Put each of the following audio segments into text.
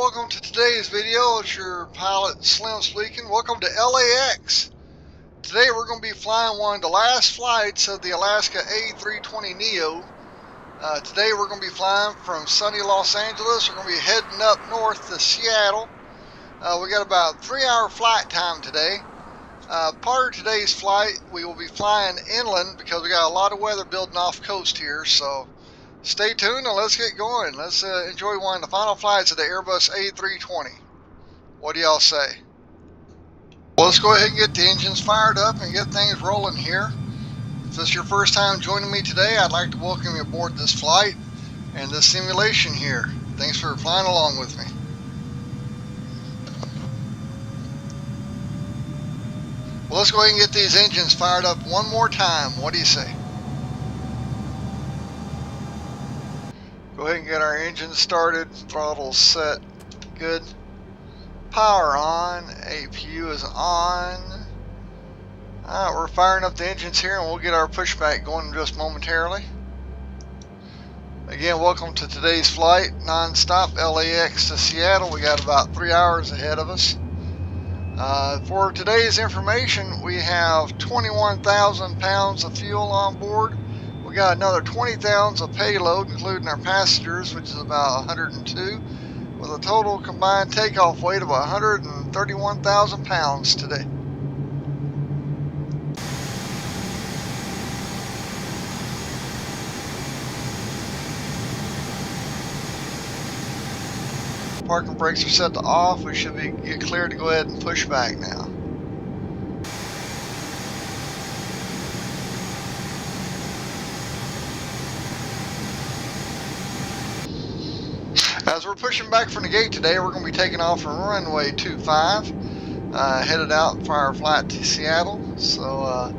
welcome to today's video. It's your pilot Slim speaking. Welcome to LAX. Today we're going to be flying one of the last flights of the Alaska A320 Neo. Today we're going to be flying from sunny Los Angeles. We're going to be heading up north to Seattle. We got about 3-hour flight time today. Part of today's flight we will be flying inland because we got a lot of weather building off coast here, so stay tuned and let's get going. Let's enjoy one of the final flights of the Airbus A320. What do y'all say? Well, let's go ahead and get the engines fired up and get things rolling here. If this is your first time joining me today, I'd like to welcome you aboard this flight and this simulation here. Thanks for flying along with me. Well, let's go ahead and get these engines fired up one more time. What do you say? Go ahead and get our engines started, throttles set, good. Power on, APU is on. Alright, we're firing up the engines here and we'll get our pushback going just momentarily. Again, welcome to today's flight, non-stop LAX to Seattle. We got about 3 hours ahead of us. For today's information, we have 21,000 pounds of fuel on board. We got another 20,000 of payload, including our passengers, which is about 102, with a total combined takeoff weight of 131,000 pounds today. Parking brakes are set to off. We should get cleared to go ahead and push back now. As we're pushing back from the gate today, we're going to be taking off from runway 25, headed out for our flight to Seattle. So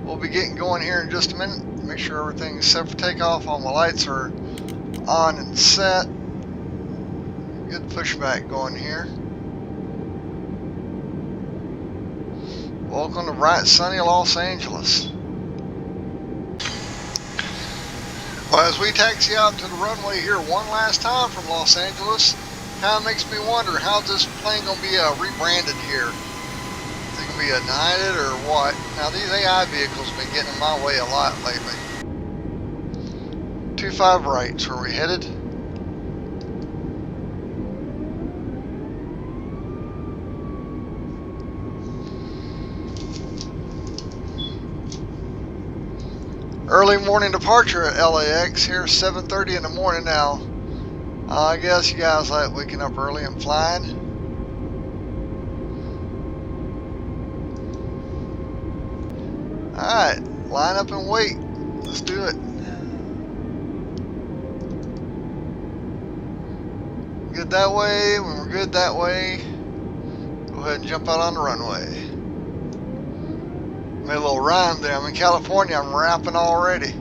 we'll be getting going here in just a minute. Make sure everything's set for takeoff. All my lights are on and set. Good pushback going here. Welcome to bright sunny Los Angeles. Well, as we taxi out to the runway here one last time from Los Angeles, kind of makes me wonder how's this plane going to be rebranded here. Is it going to be a United or what? Now these AI vehicles have been getting in my way a lot lately. 25 right's where we headed. Early morning departure at LAX here, 7:30 in the morning now. I guess you guys like waking up early and flying. Alright, line up and wait. Let's do it. Good that way. When we're good that way, go ahead and jump out on the runway. Made a little rhyme there. I'm in California. I'm rapping already.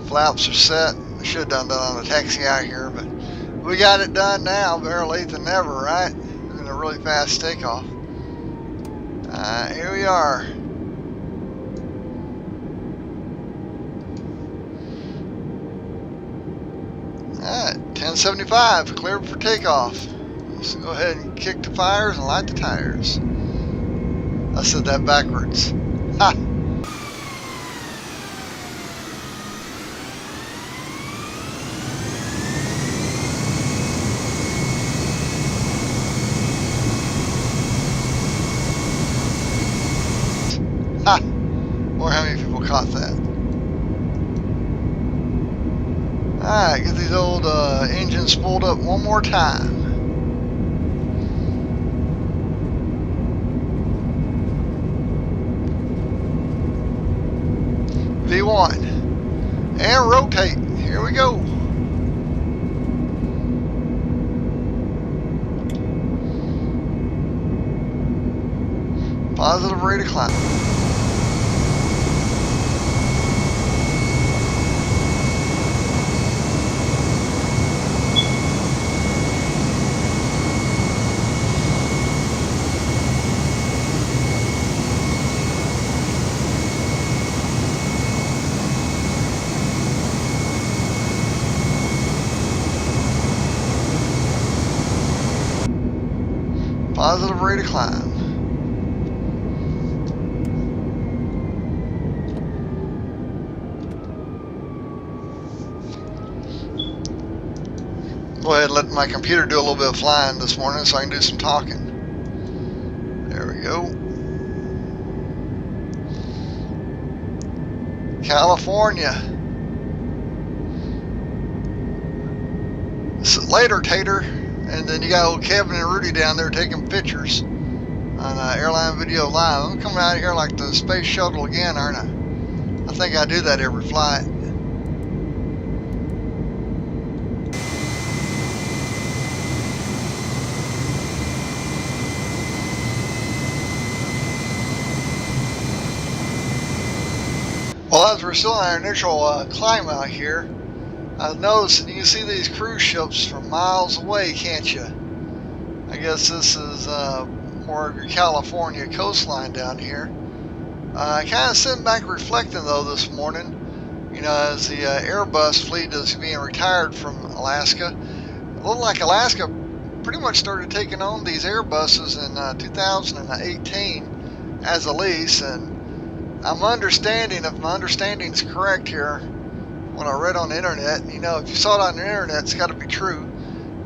Flaps are set. I should have done that on the taxi out here, but we got it done now. Better late than never, right? Doing a really fast takeoff. Here we are. Alright, 1075, cleared for takeoff. So go ahead and kick the fires and light the tires. I said that backwards. Ha! Ha! Wonder how many people caught that. Alright, get these old engines spooled up one more time. V1 and rotate. Here we go. Positive rate of climb. Positive rate of climb. Go ahead and let my computer do a little bit of flying this morning so I can do some talking. There we go. California. So later, Tater. And then you got old Kevin and Rudy down there taking pictures on Airline Video Live. I'm coming out here like the space shuttle again, aren't I? I think I do that every flight. Well, as we're still on our initial climb out here, I've noticed that you can see these cruise ships from miles away, can't you? I guess this is more of your California coastline down here. I kind of sitting back reflecting though this morning, you know, as the Airbus fleet is being retired from Alaska. It looked like Alaska pretty much started taking on these Airbuses in 2018 as a lease, and I'm understanding, if my understanding is correct here, what I read on the internet, you know, if you saw it on the internet, it's got to be true,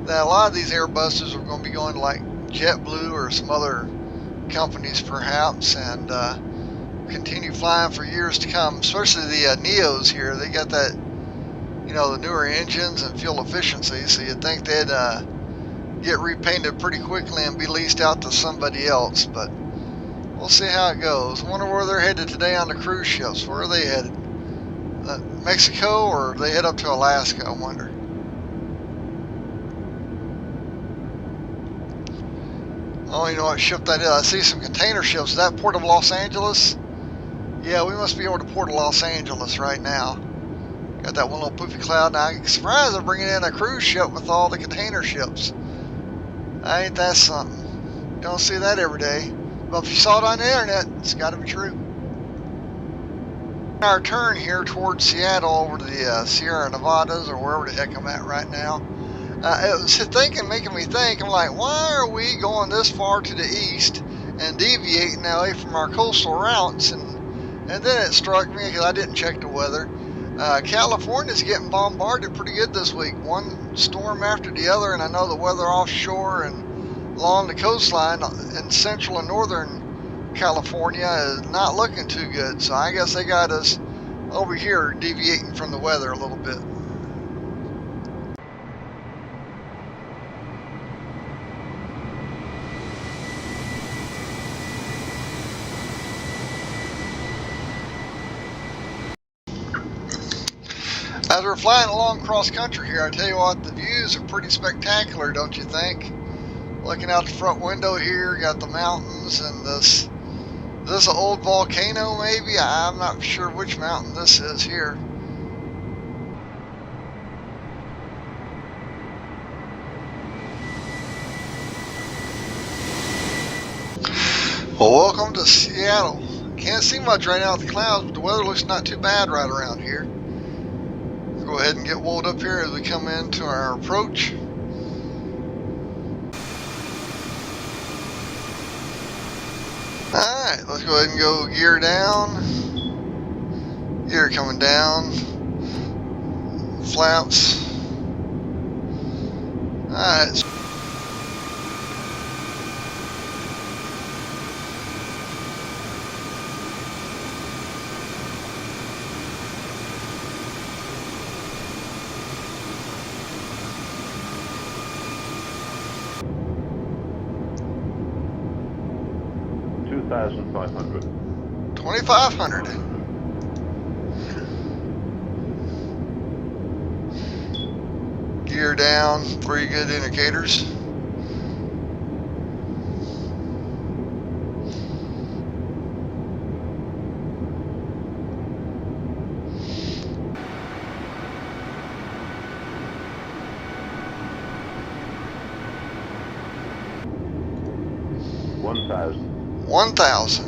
that a lot of these Airbuses are going to be going to like JetBlue or some other companies perhaps, and continue flying for years to come, especially the Neos here. They got that, you know, the newer engines and fuel efficiency, so you'd think they'd get repainted pretty quickly and be leased out to somebody else, but we'll see how it goes. I wonder where they're headed today on the cruise ships. Where are they headed? Mexico, or they head up to Alaska, I wonder. Oh, you know what ship that is? I see some container ships. Is that Port of Los Angeles? Yeah, we must be over to Port of Los Angeles right now. Got that one little poofy cloud. Now, I'm surprised they're bringing in a cruise ship with all the container ships. Ain't that something? Don't see that every day. But if you saw it on the internet, it's got to be true. Our turn here towards Seattle over to the Sierra Nevadas, or wherever the heck I'm at right now. It was making me think, I'm like, why are we going this far to the east and deviating away from our coastal routes? And then it struck me, because I didn't check the weather, California's getting bombarded pretty good this week. One storm after the other, and I know the weather offshore and along the coastline in central and northern California is not looking too good. So I guess they got us over here deviating from the weather a little bit. As we're flying along cross country here, I tell you what, the views are pretty spectacular, don't you think? Looking out the front window here, got the mountains and this an old volcano maybe? I'm not sure which mountain this is here. Well, welcome to Seattle. Can't see much right now with the clouds, but the weather looks not too bad right around here. Let's go ahead and get walled up here as we come into our approach. Alright, let's go ahead and go gear down. Gear coming down. Flaps. Alright. 2,500. 2,500. Gear down, 3 good indicators. One thousand.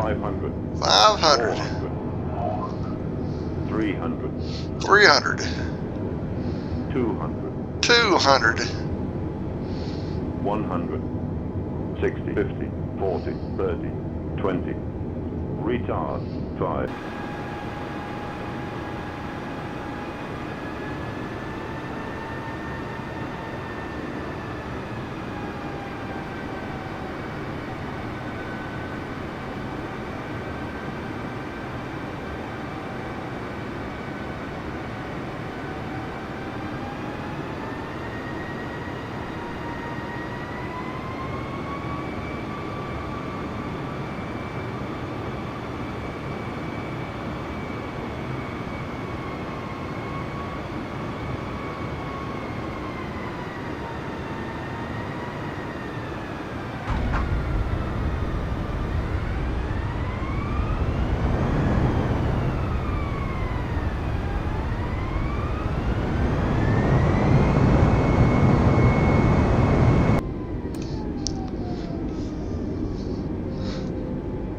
500. 500. 400. 300. 300. 200. 200. 100. 60. 50. 40. 30. 20. Retard. 5.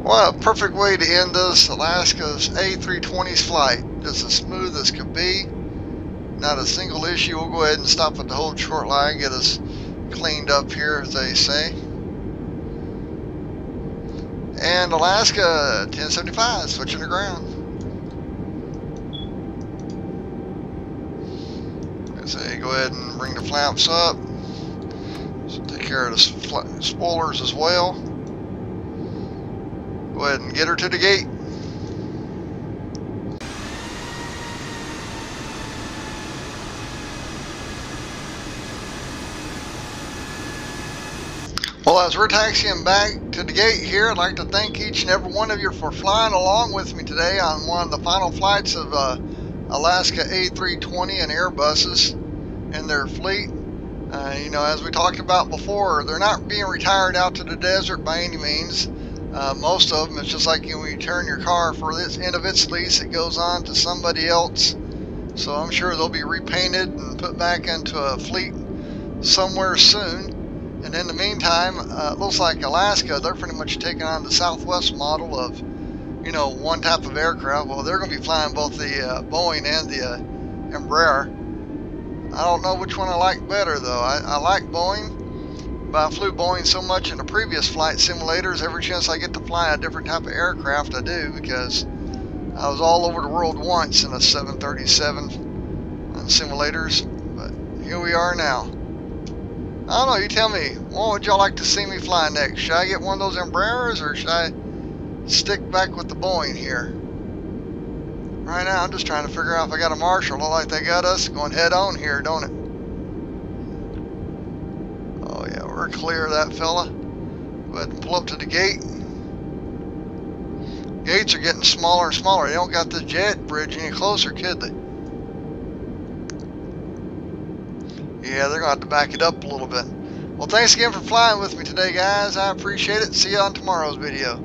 What a perfect way to end this Alaska's A320's flight. Just as smooth as could be. Not a single issue. We'll go ahead and stop at the hold short line, get us cleaned up here, as they say. And Alaska 1075, switching to ground. I say go ahead and bring the flaps up. So take care of the spoilers as well. Go ahead and get her to the gate. Well, as we're taxiing back to the gate here, I'd like to thank each and every one of you for flying along with me today on one of the final flights of Alaska A320 and Airbuses in their fleet. You know, as we talked about before, they're not being retired out to the desert by any means. Most of them, it's just like when you turn your car for this end of its lease, it goes on to somebody else. So I'm sure they'll be repainted and put back into a fleet somewhere soon. And in the meantime, it looks like Alaska, they're pretty much taking on the Southwest model of, you know, one type of aircraft. Well, they're going to be flying both the Boeing and the Embraer. I don't know which one I like better, though. I like Boeing. But I flew Boeing so much in the previous flight simulators, every chance I get to fly a different type of aircraft I do, because I was all over the world once in a 737 on simulators, but here we are now. I don't know, you tell me, what would y'all like to see me fly next? Should I get one of those Embraers, or should I stick back with the Boeing here? Right now I'm just trying to figure out if I got a Marshall. Look like they got us going head on here, don't it? We're clear of that fella. Go ahead and pull up to the gate. Gates are getting smaller and smaller. They don't got the jet bridge any closer, could they? Yeah, they're going to have to back it up a little bit. Well, thanks again for flying with me today, guys. I appreciate it. See you on tomorrow's video.